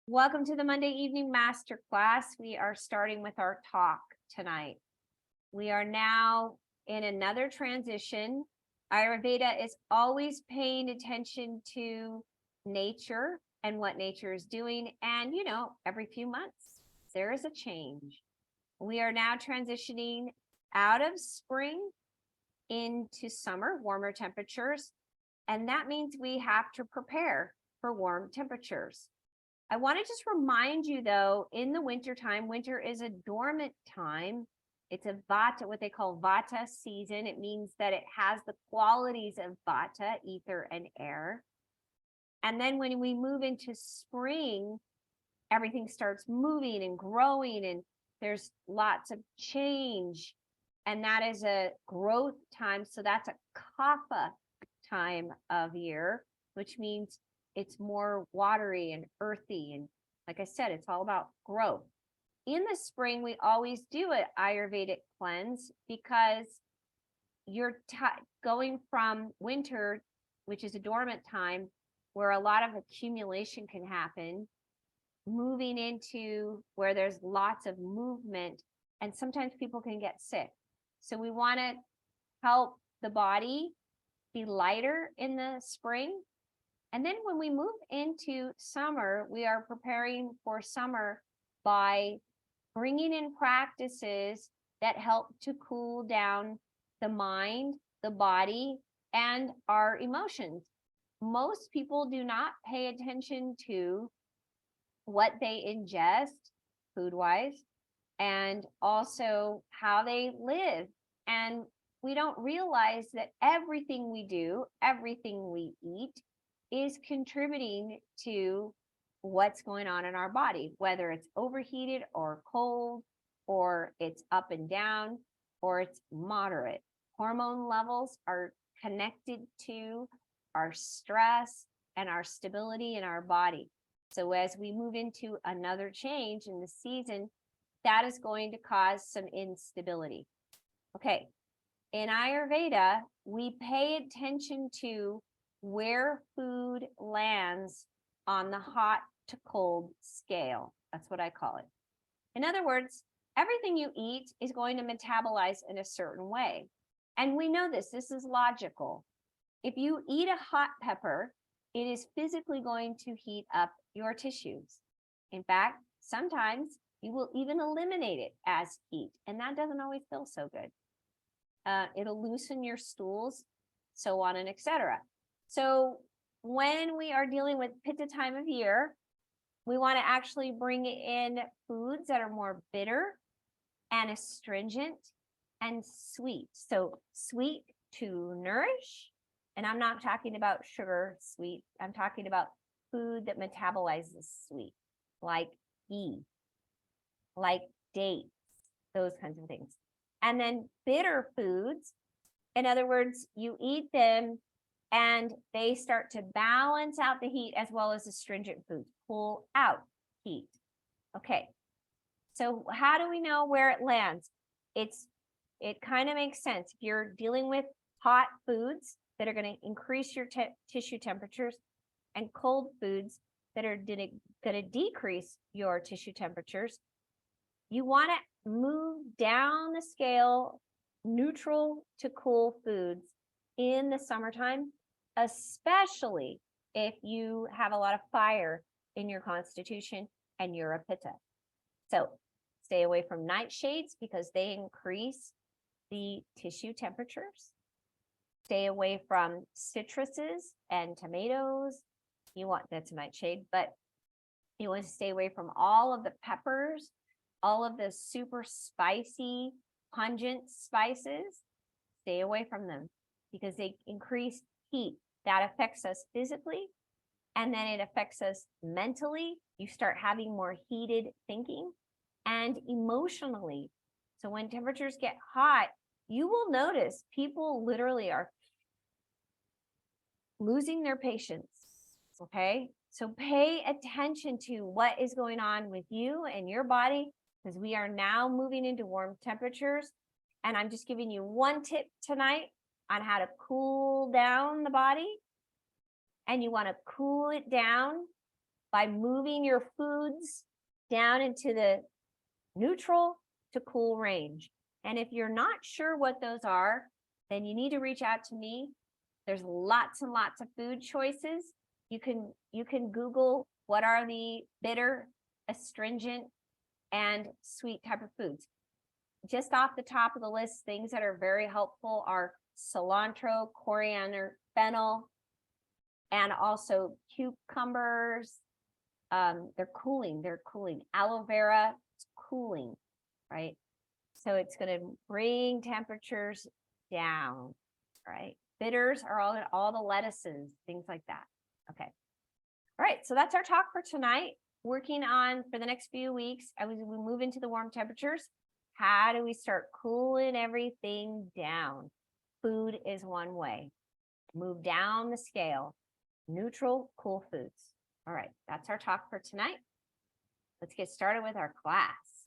Welcome to the Monday evening masterclass. We are starting with our talk tonight. We are now in another transition. Ayurveda is always paying attention to nature and what nature is doing. And, every few months, there is a change. We are now transitioning out of spring into summer, warmer temperatures. And that means we have to prepare for warm temperatures. I want to just remind you, though, in the wintertime, winter is a dormant time. It's a vata, what they call vata season. It means that it has the qualities of vata, ether, and air. And then when we move into spring, everything starts moving and growing, and there's lots of change. And that is a growth time. So that's a kapha time of year, which means it's more watery and earthy. And like I said, it's all about growth. In the spring, we always do an Ayurvedic cleanse because you're going from winter, which is a dormant time where a lot of accumulation can happen, moving into where there's lots of movement, and sometimes people can get sick. So we want to help the body be lighter in the spring. And then when we move into summer, we are preparing for summer by bringing in practices that help to cool down the mind, the body, and our emotions. Most people do not pay attention to what they ingest food-wise and also how they live. And we don't realize that everything we do, everything we eat, is contributing to what's going on in our body, whether it's overheated or cold, or it's up and down, or it's moderate. Hormone levels are connected to our stress and our stability in our body. So as we move into another change in the season, that is going to cause some instability. Okay, in Ayurveda, we pay attention to where food lands on the hot to cold scale. That's what I call it. In other words, everything you eat is going to metabolize in a certain way. And we know this is logical. If you eat a hot pepper, it is physically going to heat up your tissues. In fact, sometimes you will even eliminate it as heat, and that doesn't always feel so good. It'll loosen your stools, so on and etc. So when we are dealing with pitta time of year, we want to actually bring in foods that are more bitter and astringent and sweet. So sweet to nourish. And I'm not talking about sugar sweet. I'm talking about food that metabolizes sweet, like ghee, like dates, those kinds of things. And then bitter foods, in other words, you eat them and they start to balance out the heat as well as astringent foods, pull out heat. Okay, so how do we know where it lands? It kind of makes sense. If you're dealing with hot foods that are going to increase your tissue temperatures and cold foods that are going to decrease your tissue temperatures, you want to move down the scale, neutral to cool foods in the summertime, especially if you have a lot of fire in your constitution and you're a pitta. So stay away from nightshades because they increase the tissue temperatures. Stay away from citruses and tomatoes. That's a nightshade, but you want to stay away from all of the peppers, all of the super spicy, pungent spices. Stay away from them because they increase heat. That affects us physically, and then it affects us mentally. You start having more heated thinking and emotionally. So when temperatures get hot, you will notice people literally are losing their patience. Okay, so pay attention to what is going on with you and your body, because we are now moving into warm temperatures. And I'm just giving you one tip tonight on how to cool down the body. And you want to cool it down by moving your foods down into the neutral to cool range. And if you're not sure what those are, then you need to reach out to me. There's lots and lots of food choices. You can Google what are the bitter, astringent, and sweet type of foods. Just off the top of the list, things that are very helpful are cilantro, coriander, fennel, and also cucumbers. They're cooling. Aloe vera, it's cooling, right? So it's going to bring temperatures down, right? Bitters are all the lettuces, things like that. Okay. All right. So that's our talk for tonight. Working on for the next few weeks, as we move into the warm temperatures, how do we start cooling everything down? Food is one way. Move down the scale. Neutral, cool foods. All right. That's our talk for tonight. Let's get started with our class.